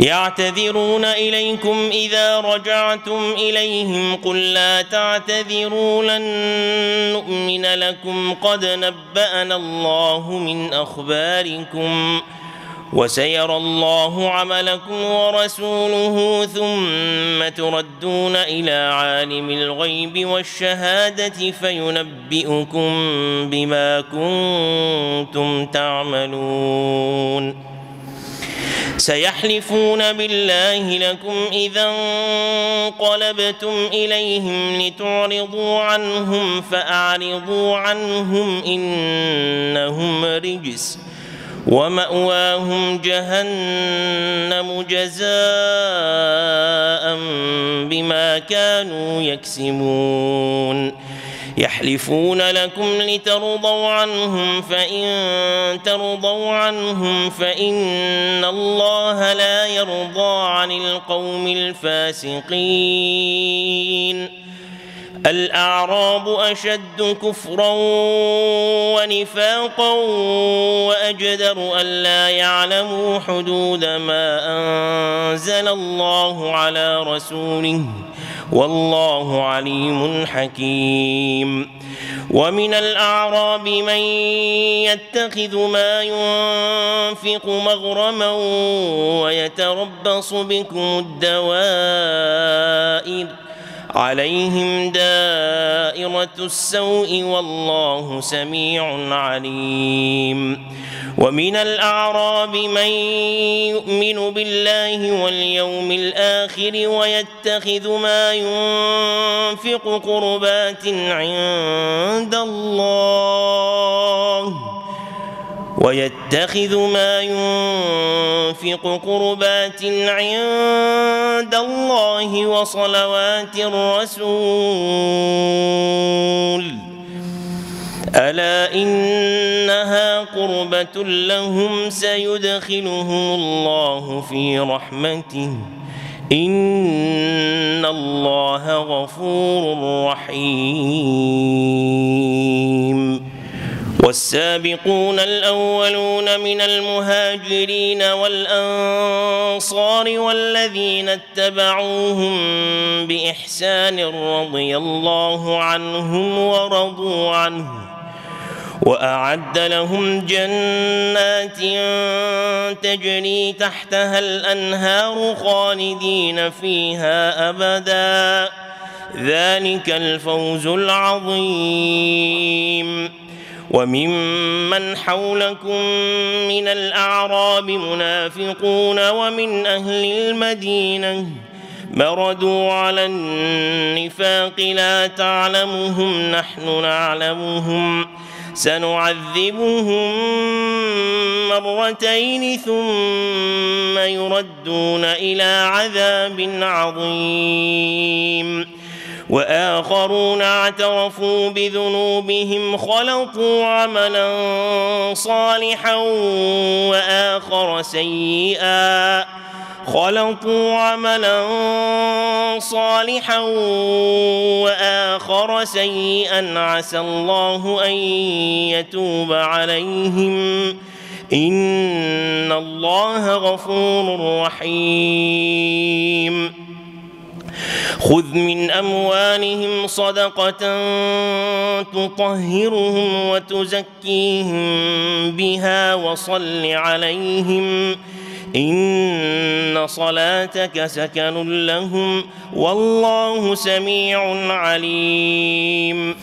يعتذرون إليكم إذا رجعتم إليهم قل لا تعتذروا لن نؤمن لكم قد نبأنا الله من أخباركم وسيرى الله عملكم ورسوله ثم تردون إلى عالم الغيب والشهادة فينبئكم بما كنتم تعملون. سيحلفون بالله لكم إذا انقلبتم إليهم لتعرضوا عنهم فأعرضوا عنهم إنهم رجس ومأواهم جهنم جزاء بما كانوا يكسبون. يحلفون لكم لترضوا عنهم فإن ترضوا عنهم فإن الله لا يرضى عن القوم الفاسقين. الأعراب أشد كفرا ونفاقا وأجدر ألا يعلموا حدود ما أنزل الله على رسوله والله عليم حكيم. ومن الأعراب من يتخذ ما ينفق مغرما ويتربص بكم الدوائر عليهم دائرة السوء والله سميع عليم. ومن الأعراب من يؤمن بالله واليوم الآخر ويتخذ ما ينفق قربات عند الله وصلوات الرسول ألا إنها قربة لهم سيدخلهم الله في رحمته إن الله غفور رحيم. والسابقون الأولون من المهاجرين والأنصار والذين اتبعوهم بإحسان رضي الله عنهم ورضوا عنه وأعد لهم جنات تجري تحتها الأنهار خالدين فيها أبدا ذلك الفوز العظيم. وممن حولكم من الأعراب منافقون ومن أهل المدينة مردوا على النفاق لا تعلمهم نحن نعلمهم سنعذبهم مرتين ثم يردون إلى عذاب عظيم. وآخرون اعترفوا بذنوبهم خلطوا عملا صالحا وآخر سيئا عسى الله أن يتوب عليهم إن الله غفور رحيم. خذ من أموالهم صدقة تطهرهم وتزكيهم بها وصل عليهم إن صلاتك سكن لهم والله سميع عليم.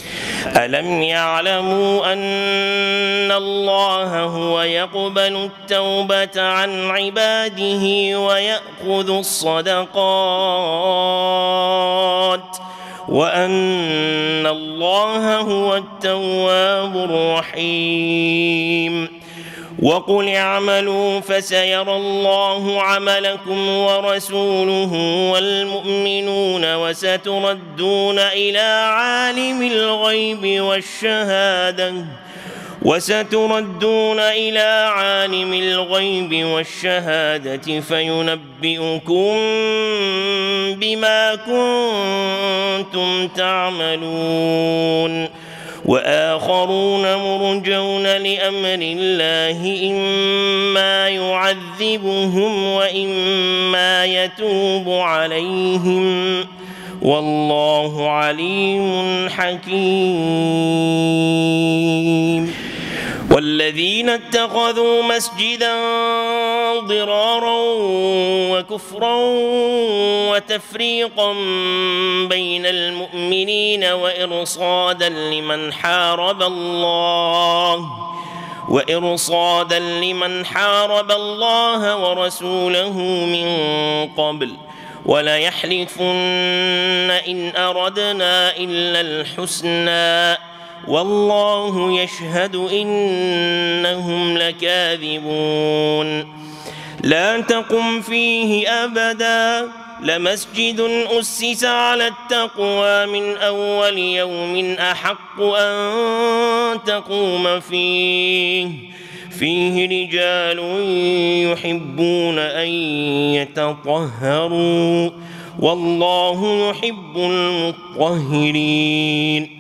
ألم يعلموا أن الله هو يقبل التوبة عن عباده ويأخذ الصدقات وأن الله هو التواب الرحيم. وقل اعملوا فسيرى الله عملكم ورسوله والمؤمنون وستردون إلى عالم الغيب والشهادة فينبئكم بما كنتم تعملون. وآخرون مرجون لأمر الله إما يعذبهم وإما يتوب عليهم والله عليم حكيم. والذين اتخذوا مسجدا ضرارا وكفرا وتفريقا بين المؤمنين وإرصادا لمن حارب الله ورسوله من قبل وليحلفن إن أردنا إلا الحسنى والله يشهد إنهم لكاذبون. لا تقم فيه أبدا لمسجد أسس على التقوى من أول يوم أحق أن تقوم فيه رجال يحبون أن يتطهروا والله يحب المطهرين.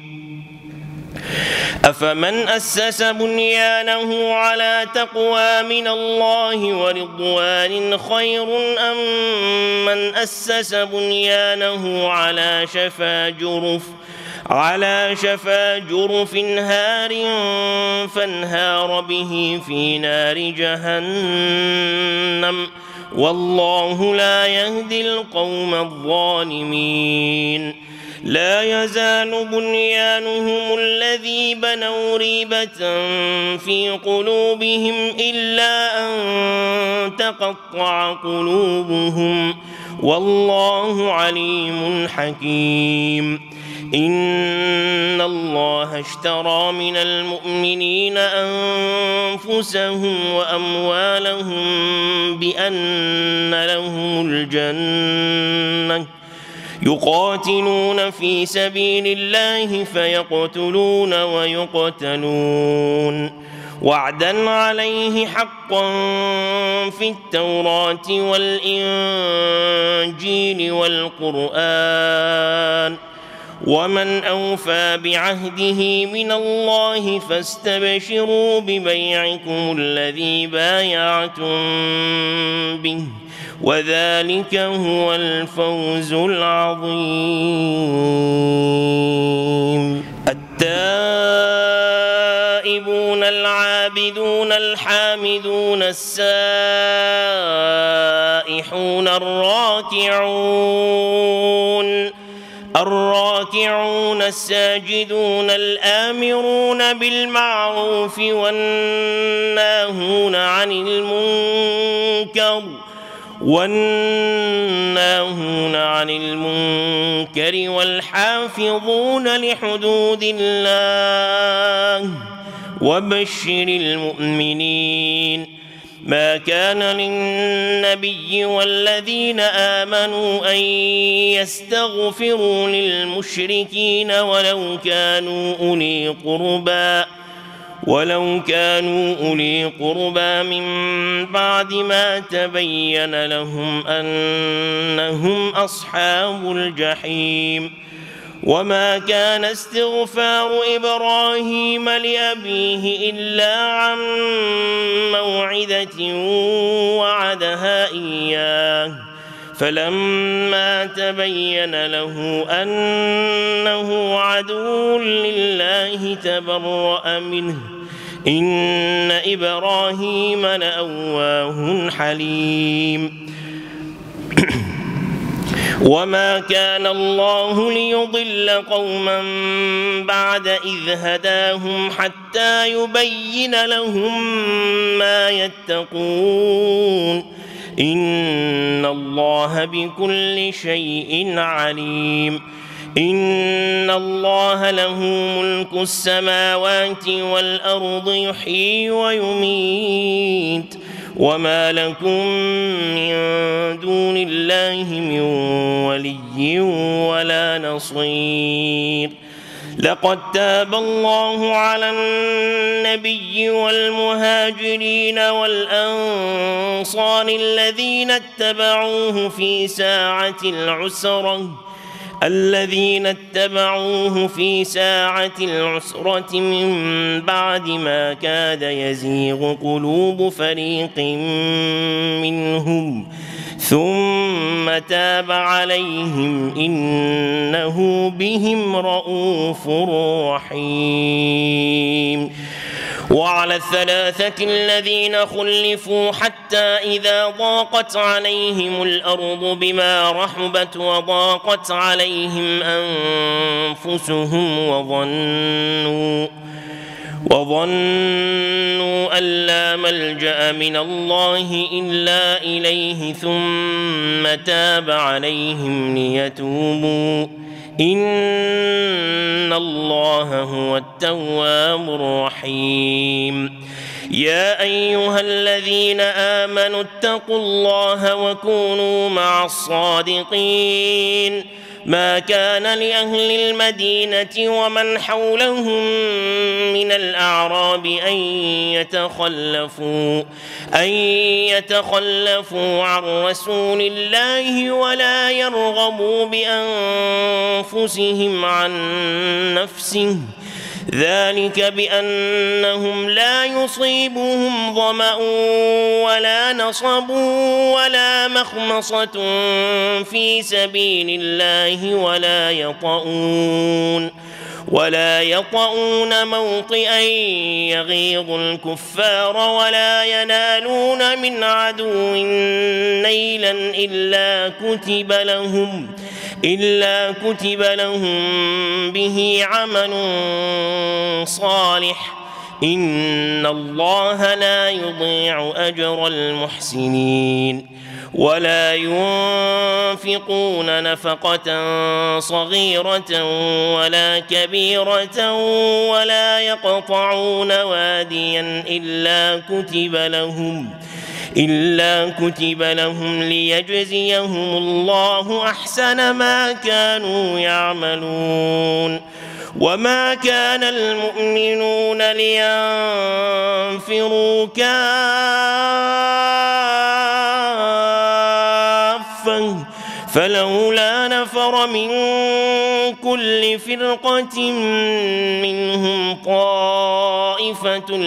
أفمن أسس بنيانه على تقوى من الله ورضوان خير أم من أسس بنيانه على شفا جرف هار فانهار به في نار جهنم والله لا يهدي القوم الظالمين. لا يزال بنيانهم الذي بنوا ريبة في قلوبهم إلا أن تقطع قلوبهم والله عليم حكيم. إن الله اشترى من المؤمنين أنفسهم وأموالهم بأن لهم الجنة يقاتلون في سبيل الله فيقتلون ويقتلون وعدا عليه حقا في التوراة والإنجيل والقرآن ومن أوفى بعهده من الله فاستبشروا ببيعكم الذي بايعتم به وذلك هو الفوز العظيم. التائبون العابدون الحامدون السائحون الراكعون الساجدون الآمرون بالمعروف والناهون عن المنكر والحافظون لحدود الله وبشر المؤمنين. ما كان للنبي والذين آمنوا أن يستغفروا للمشركين ولو كانوا أولي قربى من بعد ما تبين لهم أنهم أصحاب الجحيم. وما كان استغفار إبراهيم لأبيه إلا عن موعدة وعدها إياه فلما تبين له أنه عدو لله تبرأ منه إن إبراهيم لأواه حليم. وما كان الله ليضل قوما بعد إذ هداهم حتى يبين لهم ما يتقون إن الله بكل شيء عليم. إن الله له ملك السماوات والأرض يحيي ويميت وما لكم من دون الله من ولي ولا نصير. لقد تاب الله على النبي والمهاجرين والأنصار الذين اتبعوه في ساعة العسرة الذين اتبعوه في ساعة العسرة من بعد ما كاد يزيغ قلوب فريق منهم ثم تاب عليهم إنه بهم رءوف رحيم. وعلى الثلاثة الذين خلفوا حتى إذا ضاقت عليهم الأرض بما رحبت وضاقت عليهم أنفسهم وظنوا أن لا ملجأ من الله إلا إليه ثم تاب عليهم ليتوبوا إن الله هو التواب الرحيم. يا أيها الذين آمنوا اتقوا الله وكونوا مع الصادقين. ما كان لأهل المدينة ومن حولهم من الأعراب أن يتخلفوا عن رسول الله ولا يرغبوا بأنفسهم عن نفسه، ذلك بأنهم لا يصيبهم ظمأ ولا نصب ولا مخمصة في سبيل الله ولا يطؤون موطئا يغيظ الكفار ولا ينالون من عدو نيلا إلا كتب لهم به عمل صالح إن الله لا يضيع أجر المحسنين. ولا ينفقون نفقة صغيرة ولا كبيرة ولا يقطعون واديا إلا كتب لهم ليجزيهم الله أحسن ما كانوا يعملون. وما كان المؤمنون لينفروا كافة فلولا نفر من كل فرقة منهم طائفة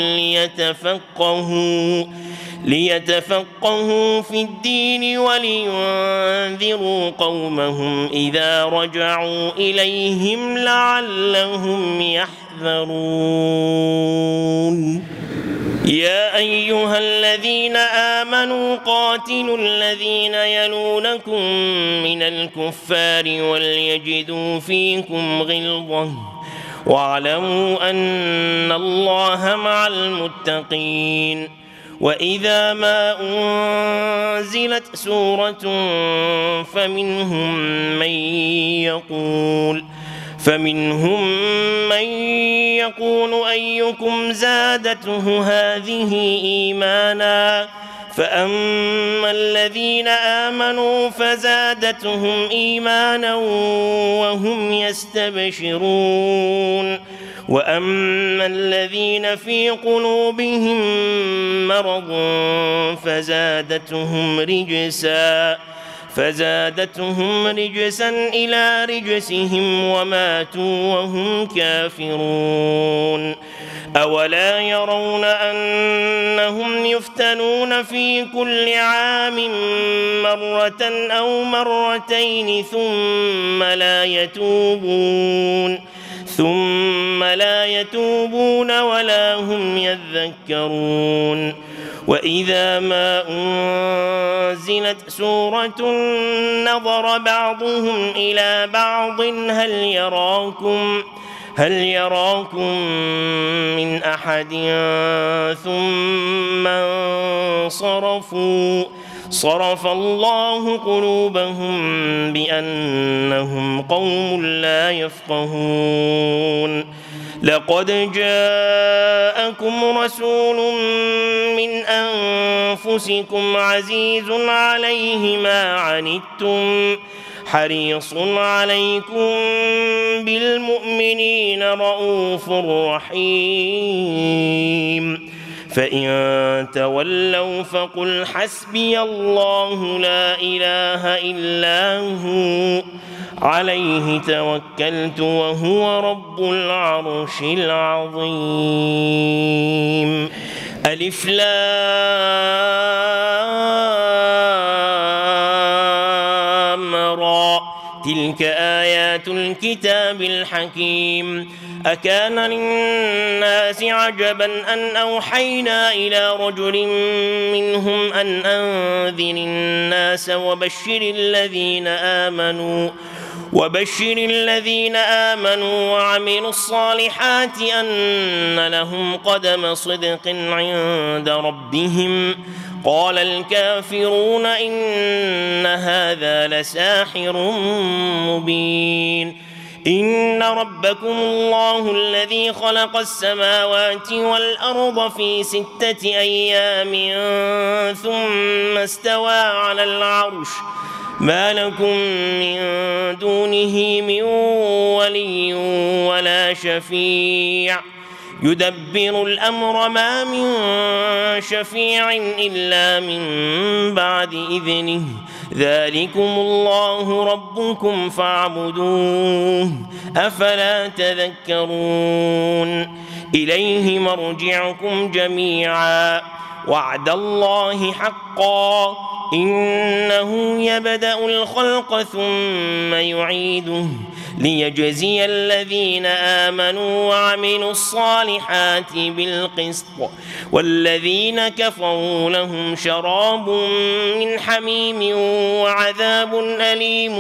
ليتفقهوا في الدين ولينذروا قومهم إذا رجعوا إليهم لعلهم يحذرون. يا أيها الذين آمنوا قاتلوا الذين يلونكم من الكفار وليجدوا فيكم غلظة واعلموا أن الله مع المتقين. وإذا ما أنزلت سورة فمنهم من يقول أيكم زادته هذه إيمانا فأما الذين آمنوا فزادتهم إيمانا وهم يستبشرون وأما الذين في قلوبهم مرض فزادتهم رجسا إلى رجسهم وماتوا وهم كافرون. أولا يرون أنهم يفتنون في كل عام مرة أو مرتين ثم لا يتوبون ولا هم يذكرون. وإذا ما أنزلت سورة نظر بعضهم إلى بعض هل يراكم من أحد ثم انصرفوا صرف الله قلوبهم بأنهم قوم لا يفقهون. لقد جاءكم رسول من أنفسكم عزيز عليه ما عنتم حريص عليكم بالمؤمنين رءوف رحيم. فإن تولوا فقل حسبي الله لا إله إلا هو عليه توكلت وهو رب العرش العظيم. ألف لام را تلك آيات الكتاب الحكيم. أكان للناس عجبا أن أوحينا إلى رجل منهم أن أنذر الناس وبشر الذين آمنوا وعملوا الصالحات أن لهم قدم صدق عند ربهم. قال الكافرون إن هذا لساحر مبين. إن ربكم الله الذي خلق السماوات والأرض في 6 أيام ثم استوى على العرش ما لكم من دونه من ولي ولا شفيع يدبر الأمر ما من شفيع إلا من بعد إذنه ذلكم الله ربكم فاعبدوه أفلا تذكرون. إليه مرجعكم جميعا وعد الله حقا إنه يبدأ الخلق ثم يعيده ليجزي الذين آمنوا وعملوا الصالحات بالقسط والذين كفروا لهم شراب من حميم وعذاب أليم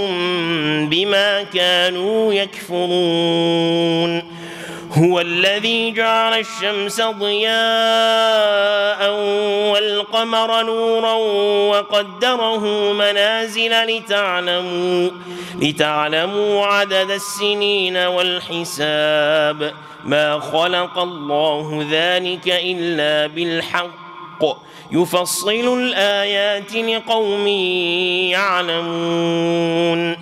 بما كانوا يكفرون. هو الذي جعل الشمس ضياء والقمر نورا وقدره منازل لتعلموا عدد السنين والحساب ما خلق الله ذلك إلا بالحق يفصل الآيات لقوم يعلمون.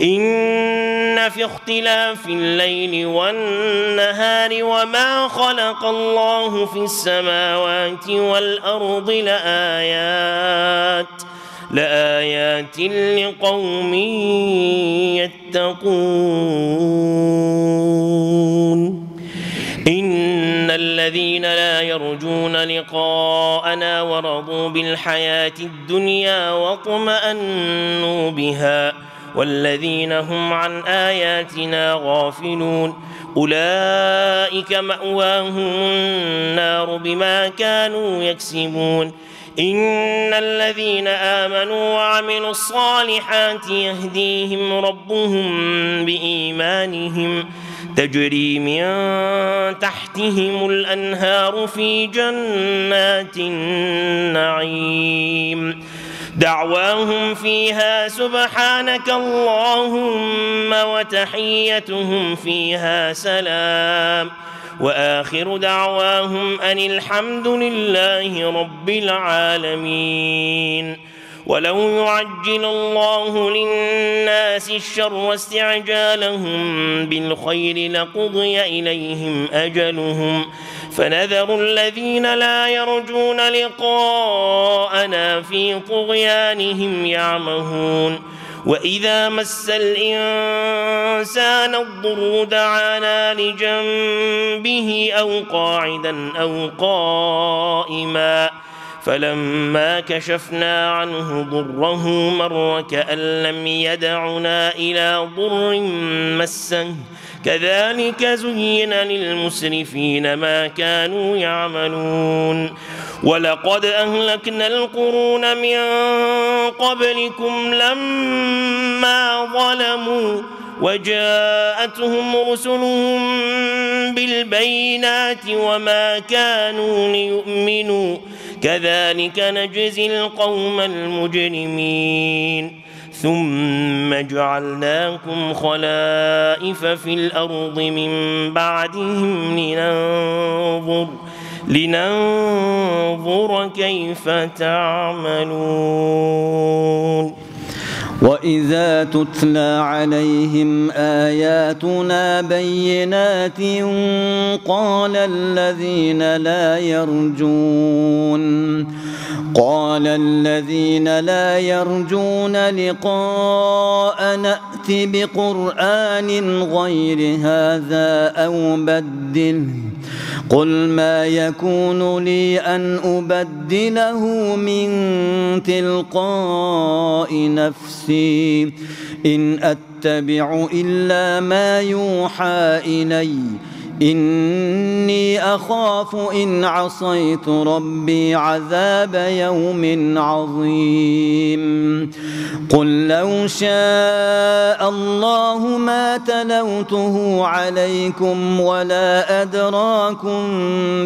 إن في اختلاف الليل والنهار وما خلق الله في السماوات والأرض لآيات لقوم يتقون. إن الذين لا يرجون لقاءنا ورضوا بالحياة الدنيا واطمأنوا بها والذين هم عن آياتنا غافلون أولئك مأواهم النار بما كانوا يكسبون. إن الذين آمنوا وعملوا الصالحات يهديهم ربهم بإيمانهم تجري من تحتهم الأنهار في جنات النعيم دعواهم فيها سبحانك اللهم وتحيتهم فيها سلام وآخر دعواهم أن الحمد لله رب العالمين. ولو يعجل الله للناس الشر واستعجالهم بالخير لقضي إليهم أجلهم فنذر الذين لا يرجون لقاءنا في طغيانهم يعمهون. وإذا مس الإنسان الضر دعانا لجنبه أو قاعدا أو قائما فلما كشفنا عنه ضره مر كأن لم يدعنا إلى ضر مسه كذلك زين للمسرفين ما كانوا يعملون. ولقد أهلكنا القرون من قبلكم لما ظلموا وجاءتهم رسلهم بالبينات وما كانوا ليؤمنوا كذلك نجزي القوم المجرمين. ثم جعلناكم خلائف في الأرض من بعدهم لننظر كيف تعملون. وإذا تتلى عليهم آياتنا بينات قال الذين لا يرجون لقاء نأت بقرآن غير هذا أو بدله قل ما يكون لي أن أبدله من تلقاء نفسي إن أتبع إلا ما يوحى إلي إني أخاف إن عصيت ربي عذاب يوم عظيم قل لو شاء الله ما تلوته عليكم ولا أدراكم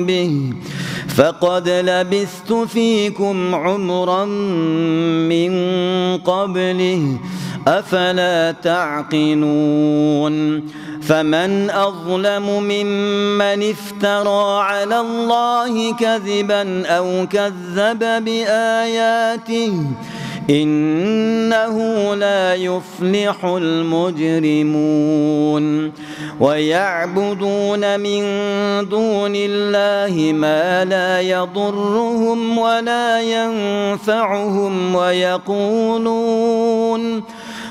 به فقد لبثت فيكم عمرا من قبله أفلا تعقلون فمن أظلم ممن افترى على الله كذبا أو كذب بآياته إنه لا يفلح المجرمون ويعبدون من دون الله ما لا يضرهم ولا ينفعهم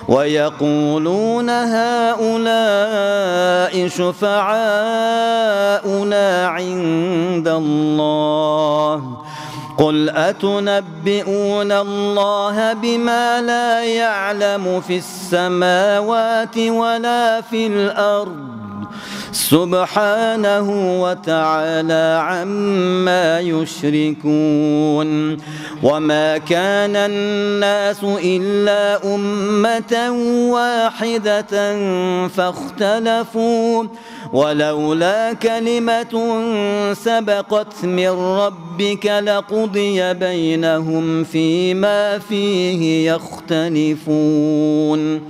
ويقولون هؤلاء شفعاؤنا عند الله قل أتنبئون الله بما لا يعلم في السماوات ولا في الأرض سبحانه وتعالى عما يشركون وما كان الناس إلا أمة واحدة فاختلفوا ولولا كلمة سبقت من ربك لقضي بينهم فيما فيه يختلفون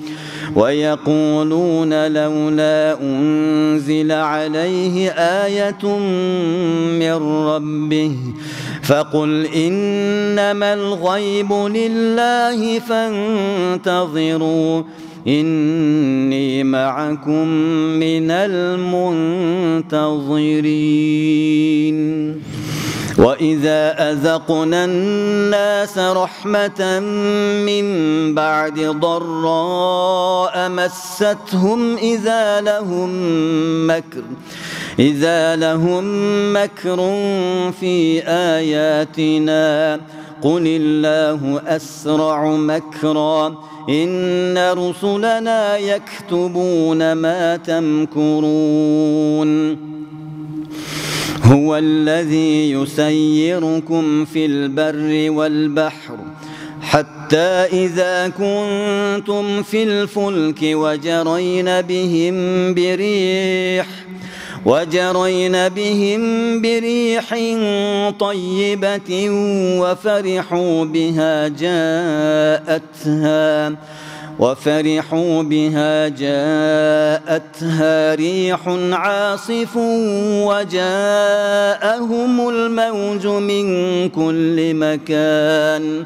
ويقولون لولا أنزل عليه آية من ربه فقل إنما الغيب لله فانتظروا إني معكم من المنتظرين وإذا أذقنا الناس رحمة من بعد ضراء مستهم إذا لهم مكر في آياتنا قل الله أسرع مكرا إن رسلنا يكتبون ما تمكرون هو الذي يسيركم في البر والبحر حتى إذا كنتم في الفلك وجرين بهم بريح طيبة وفرحوا بها جاءتها ريح عاصف وجاءهم الموج من كل مكان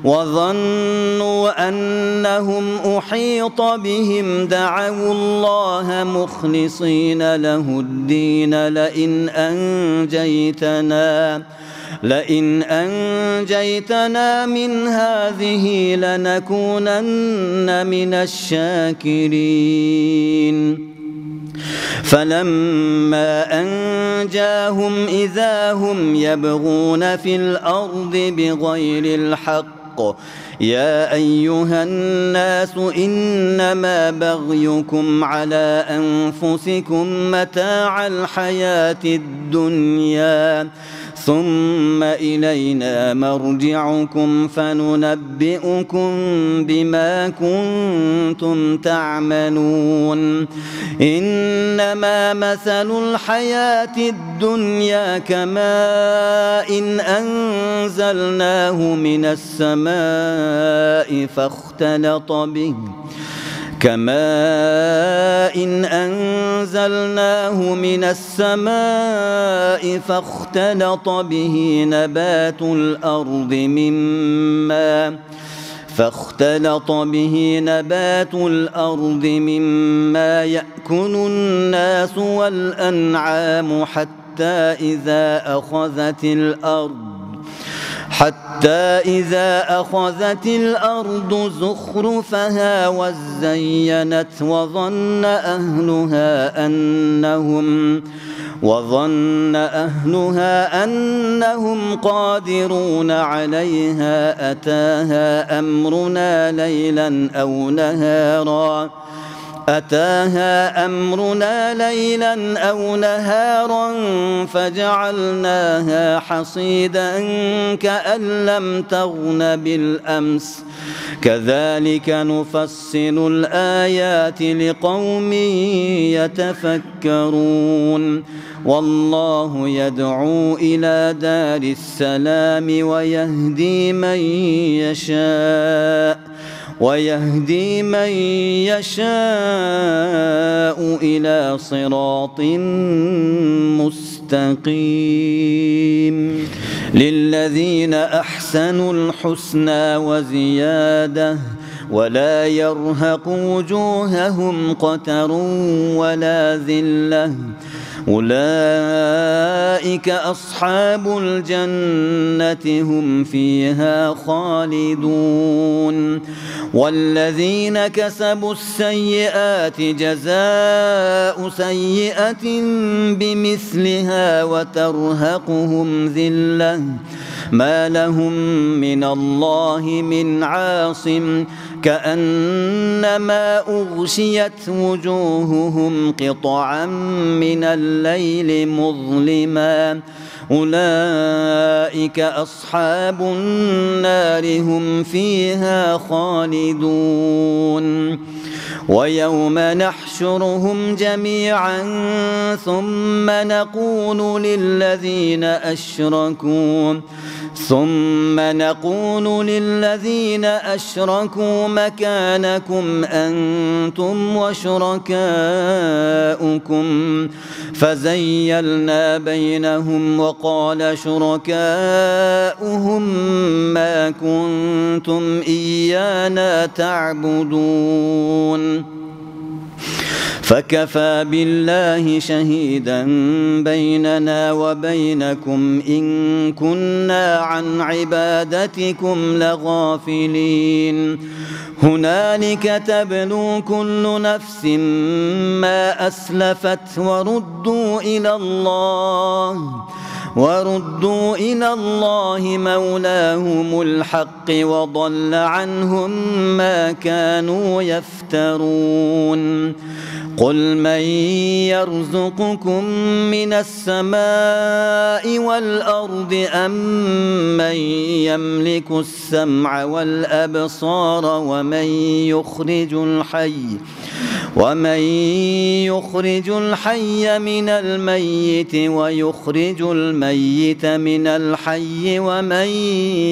وظنوا أنهم أحيط بهم دعوا الله مخلصين له الدين لئن أنجيتنا من هذه لنكونن من الشاكرين فلما أنجاهم إذا هم يبغون في الأرض بغير الحق يا أيها الناس إنما بغيكم على أنفسكم متاع الحياة الدنيا ثم إلينا مرجعكم فننبئكم بما كنتم تعملون إنما مثل الحياة الدنيا كماء إن أنزلناه من السماء كماء أنزلناه من السماء فاختلط به نبات الأرض مما يأكل الناس والأنعام حتى إذا أخذت الأرض زخرفها وزينت وظن أهلها أنهم قادرون عليها أتاها أمرنا ليلا أو نهارا فجعلناها حصيدا كأن لم تغن بالأمس كذلك نفصل الآيات لقوم يتفكرون والله يدعو إلى دار السلام ويهدي من يشاء إلى صراط مستقيم للذين أحسنوا الحسنى وزيادة ولا يرهق وجوههم قتر ولا ذلة أولئك أصحاب الجنة هم فيها خالدون والذين كسبوا السيئات جزاء سيئة بمثلها وترهقهم ذلة ما لهم من الله من عاصم كأنما أغشيت وجوههم قطعا من الليل مظلما أولئك أصحاب النار هم فيها خالدون ويوم نحشرهم جميعا ثم نقول للذين أشركوا مكانكم أنتم وشركاؤكم فزيلنا بينهم وقال شركاؤهم ما كنتم إيانا تعبدون فكفى بالله شهيدا بيننا وبينكم إن كنا عن عبادتكم لغافلين هنالك تبلو كل نفس ما أسلفت وردوا إلى الله مولاهم الحق وضل عنهم ما كانوا يفترون قل من يرزقكم من السماء والأرض أم من يملك السمع والأبصار ومن يخرج الحي من الميت ويخرج الميت من الحي ومن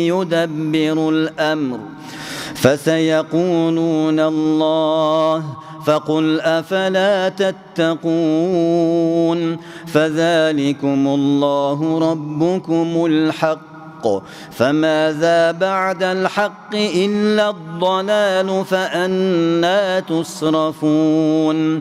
يدبر الأمر فسيقولون الله فقل أفلا تتقون فذلكم الله ربكم الحق فماذا بعد الحق إلا الضلال فأنى تصرفون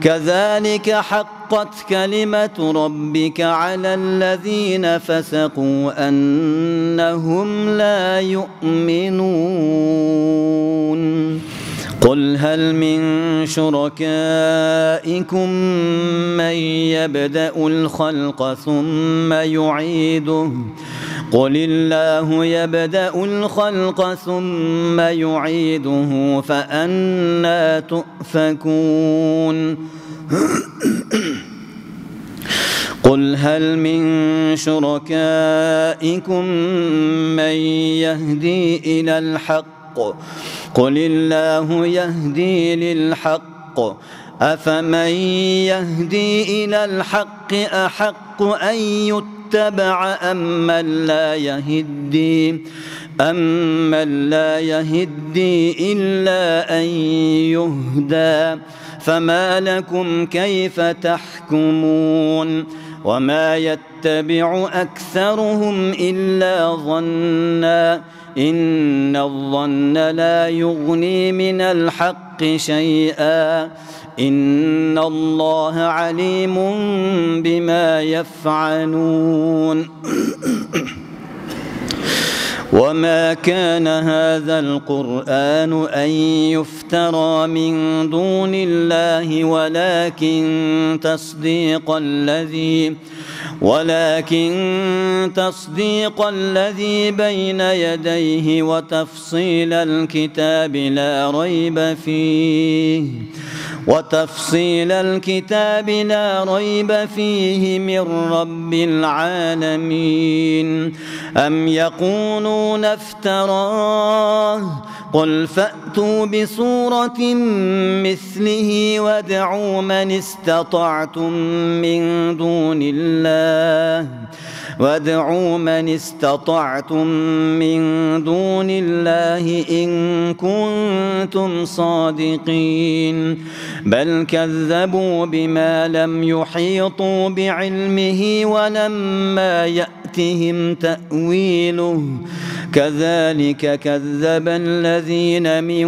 كذلك حقت كلمة ربك على الذين فسقوا أنهم لا يؤمنون قل هل من شركائكم من يبدأ الخلق ثم يعيده قل الله يبدأ الخلق ثم يعيده فأنى تؤفكون قل هل من شركائكم من يهدي إلى الحق قل الله يهدي للحق أفمن يهدي إلى الحق أحق أن يتبع يتبع أمن لا يهدي إلا أن يهدى فما لكم كيف تحكمون وما يتبع أكثرهم إلا ظنا إن الظن لا يغني من الحق شيئا إن الله عليم بما يفعلون وما كان هذا القرآن أن يفترى من دون الله ولكن تصديق الذي بين يديه وتفصيل الكتاب لا ريب فيه من رب العالمين أم يقولون افتراه قل فأتوا بسورة مثله وادعوا من استطعتم من دون الله إن كنتم صادقين بل كذبوا بما لم يحيطوا بعلمه ولما يأتهم تأويله كذلك كذب الذين من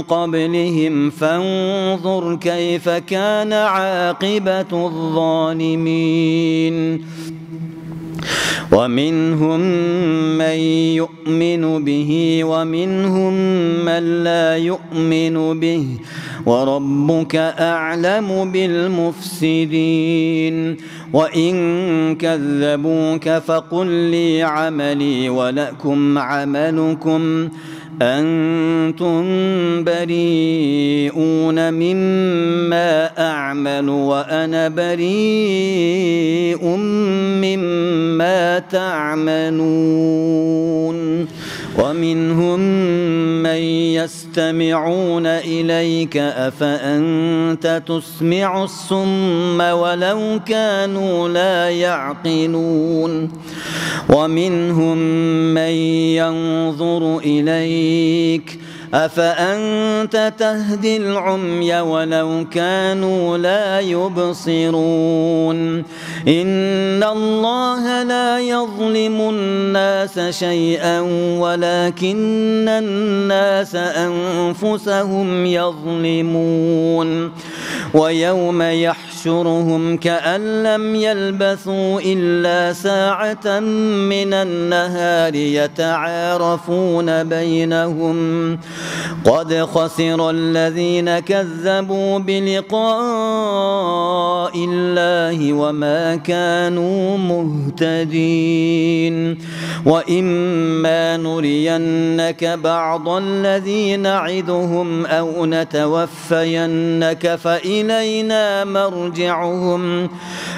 قبلهم فانظر كيف كان عاقبة الظالمين ومنهم من يؤمن به ومنهم من لا يؤمن به وربك أعلم بالمفسدين وإن كذبوك فقل لي عملي ولكم عملكم أنتم بريئون مما أعمل وأنا بريء مما تعملون ومنهم من يستمعون إليك أفأنت تسمع الصم ولو كانوا لا يعقلون ومنهم من ينظر إليك أفأنت تهدي العمي ولو كانوا لا يبصرون إن الله لا يظلم الناس شيئا ولكن الناس أنفسهم يظلمون ويوم يحشرهم كأن لم يلبثوا إلا ساعة من النهار يتعارفون بينهم قد خسر الذين كذبوا بلقاء الله وما كانوا مهتدين وإما نرينك بعض الذي نعدهم أو نتوفينك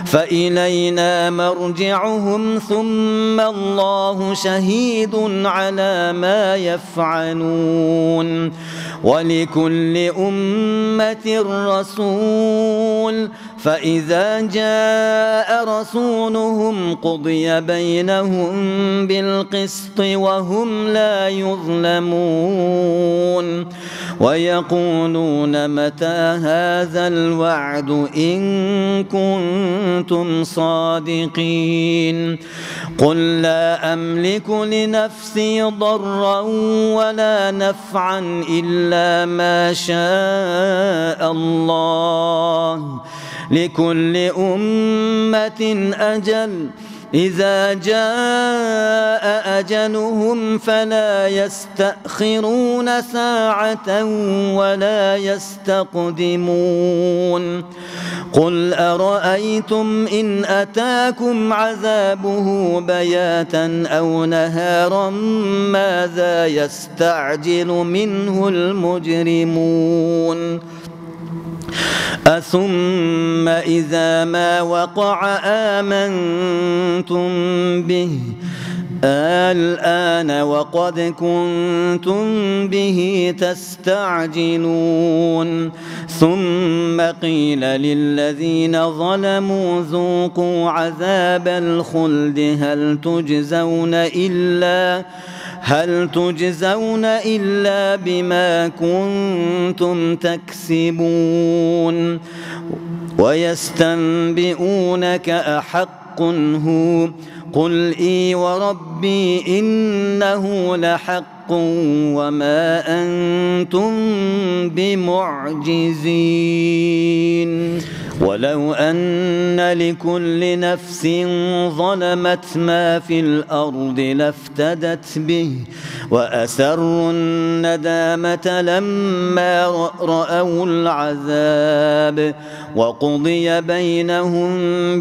فإلينا مرجعهم ثم الله شهيد على ما يفعلون ولكل أمة رسول فإذا جاء رسولهم قضي بينهم بالقسط وهم لا يظلمون ويقولون متى هذا الوعد إن كنتم صادقين قل لا أملك لنفسي ضرا ولا نفعا إلا ما شاء الله لكل أمة أجل إذا جاء أجلهم فلا يستأخرون ساعة ولا يستقدمون قل أرأيتم إن أتاكم عذابه بياتا أو نهارا ماذا يستعجل منه المجرمون أثم إذا ما وقع آمنتم به الآن وقد كنتم به تستعجلون ثم قيل للذين ظلموا ذوقوا عذاب الخلد هل تجزون إلا بما كنتم تكسبون ويستنبئونك أحق هو قل إي وربي إنه لحق وما أنتم بمعجزين ولو أن لكل نفس ظلمت ما في الأرض لافتدت به وأسروا الندامة لما رأوا العذاب وقضي بينهم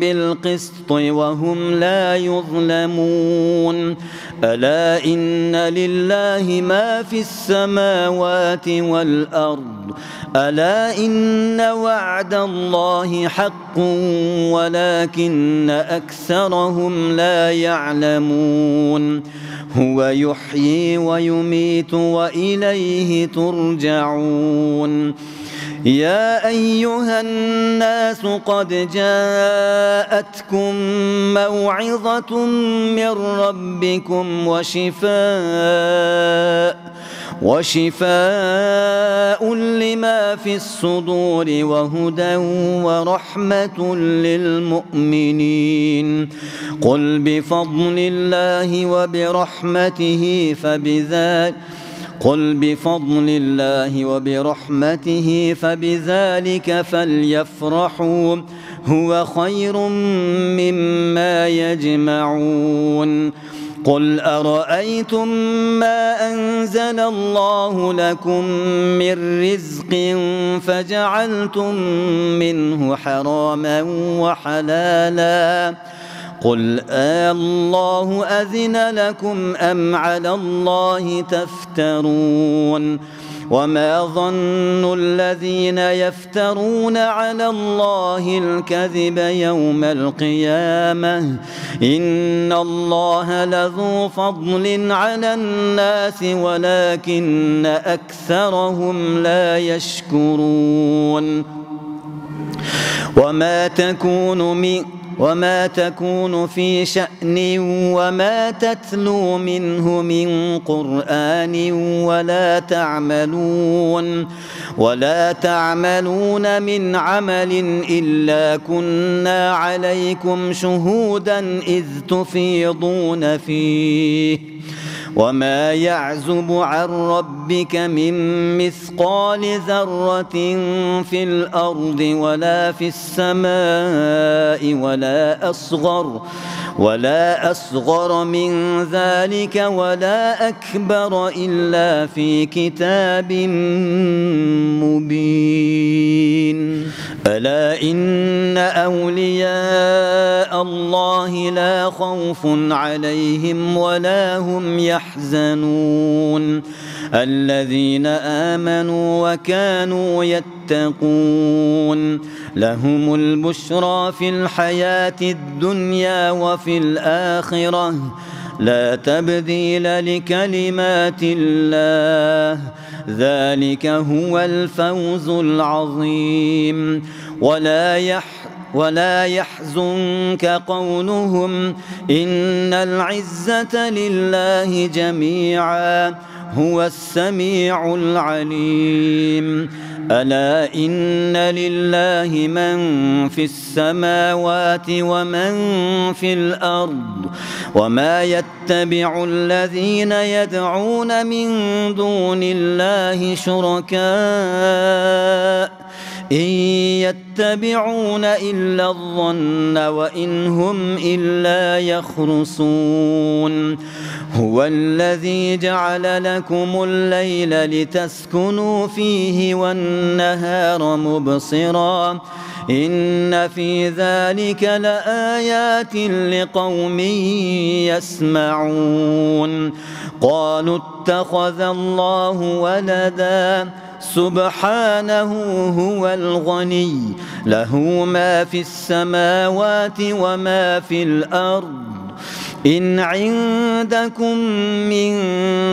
بالقسط وهم لا يظلمون ألا إن لله ما في السماوات والأرض ألا إن وعد الله حق ولكن أكثرهم لا يعلمون هو يحيي ويميت وإليه ترجعون يا أيها الناس قد جاءتكم موعظة من ربكم وشفاء لما في الصدور وهدى ورحمة للمؤمنين قل بفضل الله وبرحمته فبذلك فليفرحوا هو خير مما يجمعون قل أرأيتم ما أنزل الله لكم من رزق فجعلتم منه حراما وحلالا قل الله أذن لكم أم على الله تفترون وما ظن الذين يفترون على الله الكذب يوم القيامة إن الله لذو فضل على الناس ولكن أكثرهم لا يشكرون وما تكون في شأن وما تتلو منه من قرآن ولا تعملون من عمل إلا كنا عليكم شهودا إذ تفيضون فيه وما يعزب عن ربك من مثقال ذرة في الأرض ولا في السماء ولا أصغر من ذلك ولا أكبر إلا في كتاب مبين ألا إن أولياء الله لا خوف عليهم ولا هم يحزنون الذين آمنوا وكانوا يتقون لهم البشرى في الحياة الدنيا وفي الآخرة لا تبديل لكلمات الله ذلك هو الفوز العظيم ولا يحزنك قولهم إن العزة لله جميعا هو السميع العليم ألا إن لله من في السماوات ومن في الأرض وما يتبع الذين يدعون من دون الله شركاء إن يتبعون إلا الظن وإن هم إلا يخرصون هو الذي جعل لكم الليل لتسكنوا فيه والنهار مبصرا إن في ذلك لآيات لقوم يسمعون قالوا اتخذ الله ولدا سبحانه هو الغني له ما في السماوات وما في الأرض إن عندكم من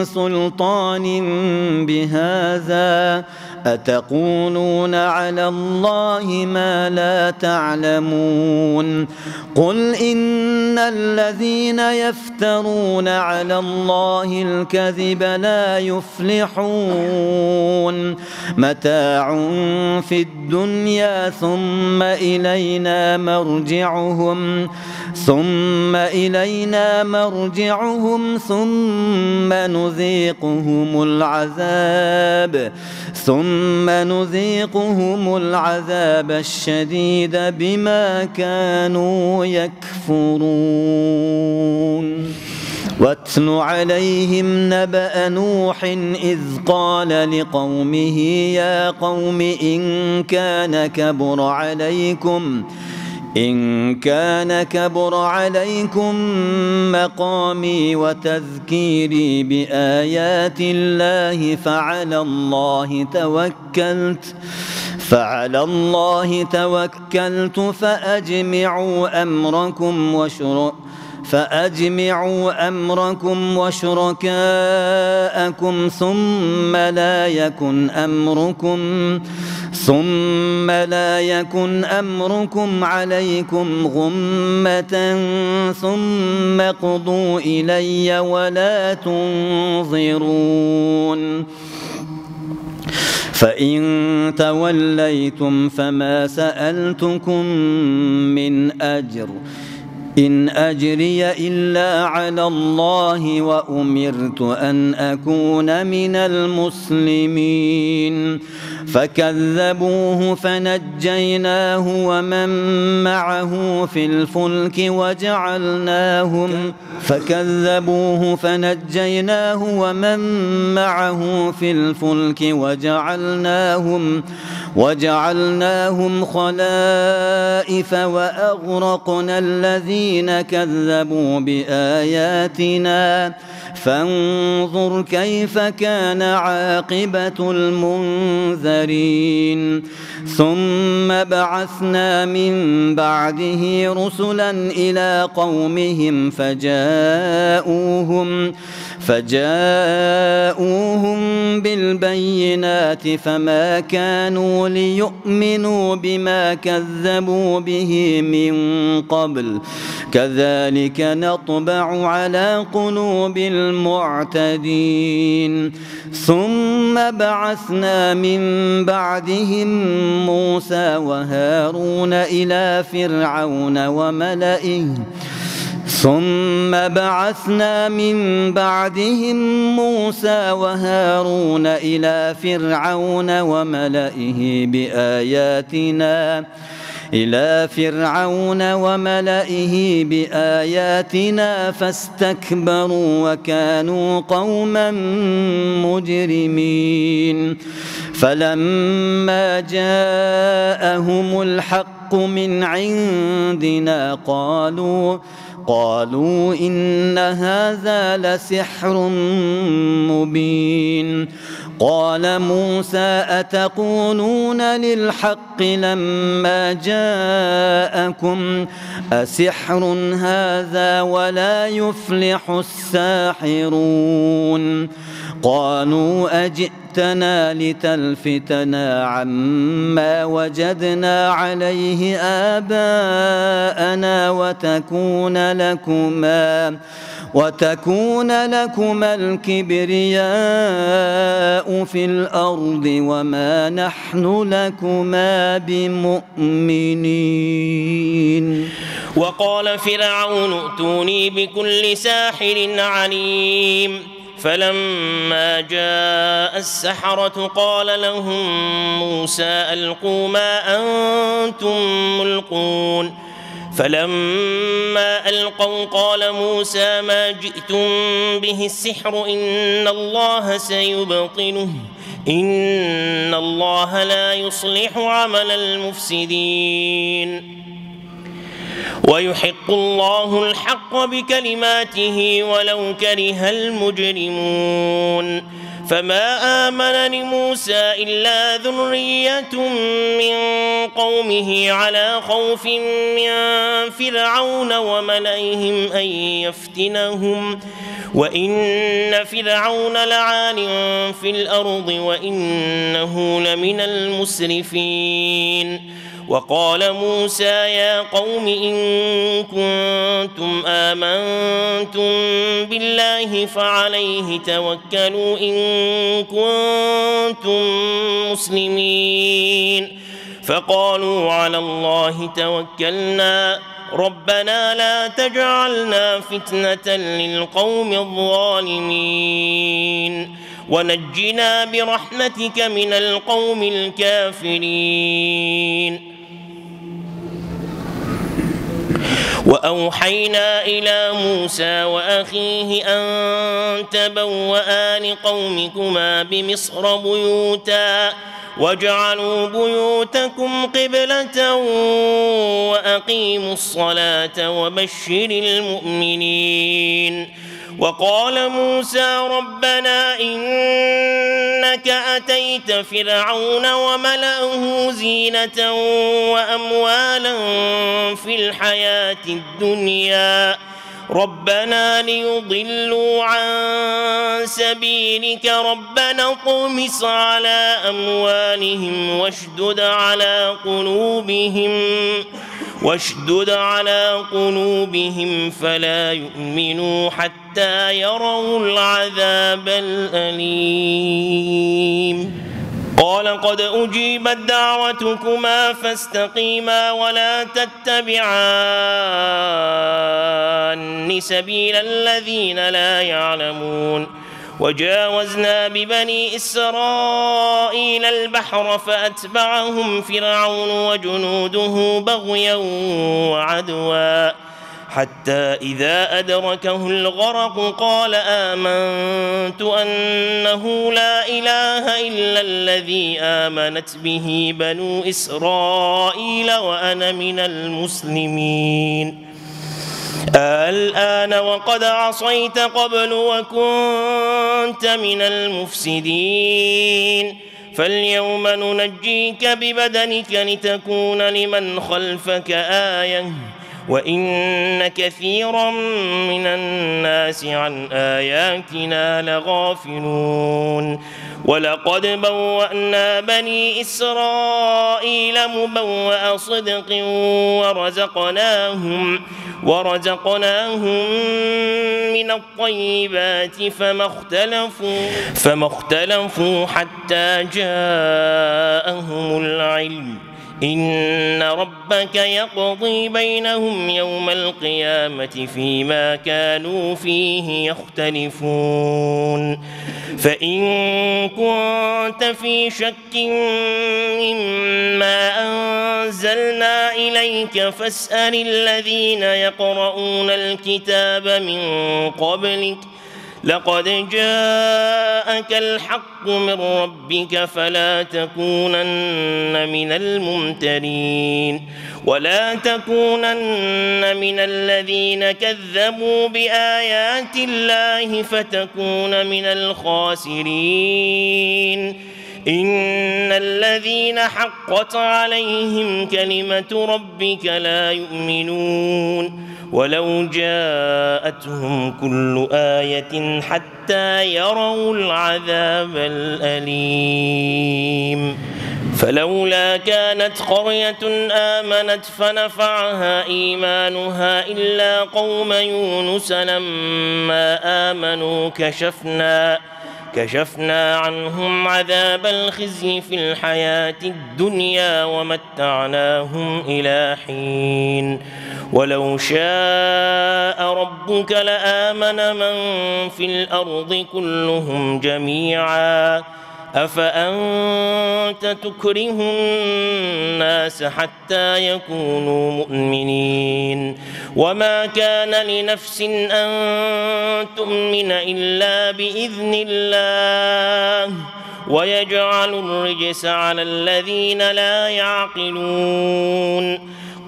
سلطان بهذا أتقولون على الله ما لا تعلمون قل إن الذين يفترون على الله الكذب لا يفلحون متاع في الدنيا ثم إلينا مرجعهم ثم نذيقهم العذاب الشديد بما كانوا يكفرون واتل عليهم نبأ نوح إذ قال لقومه يا قوم إن كان كبر عليكم مقامي وتذكيري بآيات الله فعلى الله توكلت فأجمعوا أمركم وشركاءكم ثم لا يكن أمركم عليكم غمة ثم قضوا إلي ولا تنظرون فإن توليتم فما سألتكم من أجر إن أجري إلا على الله وأمرت أن أكون من المسلمين فكذبوه فنجيناه ومن معه في الفلك وجعلناهم خلائف وأغرقنا الذين كذبوا بآياتنا فانظر كيف كان عاقبة المنذرين ثم بعثنا من بعده رسلا إلى قومهم فجاءوهم بالبينات فما كانوا ليؤمنوا بما كذبوا به من قبل كذلك نطبع على قلوب المعتدين ثم بعثنا من بعدهم موسى وهارون إلى فرعون وملئه بآياتنا فاستكبروا وكانوا قوما مجرمين فلما جاءهم الحق من عندنا قالوا إن هذا لسحر مبين قال موسى أتقولون للحق لما جاءكم أسحر هذا ولا يفلح الساحرون قالوا أجئتنا لتلفتنا عما وجدنا عليه آباءنا وتكون لكما الكبرياء في الأرض وما نحن لكما بمؤمنين وقال فرعون ائتوني بكل ساحر عليم فلما جاء السحرة قال لهم موسى ألقوا ما أنتم ملقون فلما ألقوا قال موسى ما جئتم به السحر إن الله سيبطله إن الله لا يصلح عمل المفسدين ويحق الله الحق بكلماته ولو كره المجرمون فما آمن لموسى إلا ذرية من قومه على خوف من فرعون وملئهم أن يفتنهم وإن فرعون لعال في الأرض وإنه لمن المسرفين. وقال موسى يا قوم إن كنتم آمنتم بالله فعليه توكلوا إن كنتم مسلمين. فقالوا على الله توكلنا ربنا لا تجعلنا فتنة للقوم الظالمين ونجنا برحمتك من القوم الكافرين. وأوحينا إلى موسى وأخيه أن تبوأ لقومكما بمصر بيوتا واجعلوا بيوتكم قبلة وأقيموا الصلاة وبشر المؤمنين. وقال موسى ربنا إنك أتيت فرعون وملأه زينة وأموالا في الحياة الدنيا ربنا ليضلوا عن سبيلك ربنا اطمس على أموالهم واشدد على قلوبهم فلا يؤمنوا حتى يروا العذاب الأليم. قال قد أجيبت دعوتكما فاستقيما ولا تتبعان سبيل الذين لا يعلمون. وجاوزنا ببني إسرائيل البحر فأتبعهم فرعون وجنوده بغيا وعدوا حتى إذا أدركه الغرق قال آمنت أنه لا إله إلا الذي آمنت به بنو إسرائيل وأنا من المسلمين. الآن وقد عصيت قبل وكنت من المفسدين فاليوم ننجيك ببدنك لتكون لمن خلفك آية وإن كثيرا من الناس عن آياتنا لغافلون. ولقد بوأنا بني إسرائيل مبوأ صدق ورزقناهم من الطيبات فما اختلفوا حتى جاءهم العلم إن ربك يقضي بينهم يوم القيامة فيما كانوا فيه يختلفون. فإن كنت في شك مما أنزلنا إليك فاسأل الذين يقرؤون الكتاب من قبلك لقد جاءك الحق من ربك فلا تكونن من الممترين ولا تكونن من الذين كذبوا بآيات الله فتكون من الخاسرين. إن الذين حقت عليهم كلمة ربك لا يؤمنون ولو جاءتهم كل آية حتى يروا العذاب الأليم. فلولا كانت قرية آمنت فنفعها إيمانها إلا قوم يونس لما آمنوا كشفنا عنهم عذاب الخزي في الحياة الدنيا ومتعناهم إلى حين. ولو شاء ربك لآمن من في الأرض كلهم جميعا أفأنت تكره الناس حتى يكونوا مؤمنين وما كان لنفس أن تؤمن إلا بإذن الله ويجعل الرجس على الذين لا يعقلون.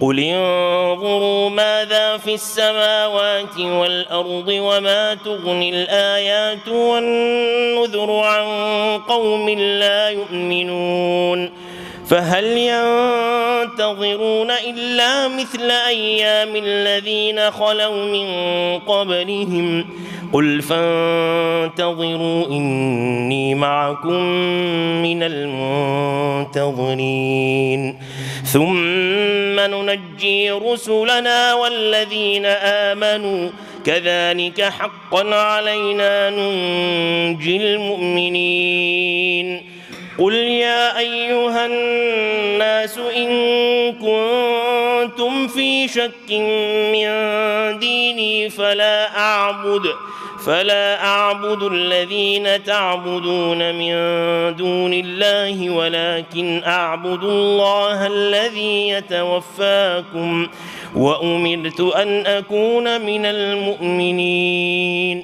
قل انظروا ماذا في السماوات والأرض وما تغني الآيات والنذر عن قوم لا يؤمنون فهل ينتظرون إلا مثل أيام الذين خلوا من قبلهم قل فانتظروا إني معكم من المنتظرين ثم ننجي رسلنا والذين آمنوا كذلك حقا علينا ننجي المؤمنين قل يا أيها الناس إن كنتم في شك من ديني فلا أعبد الذين تعبدون من دون الله ولكن أعبد الله الذي يتوفاكم وأمرت أن أكون من المؤمنين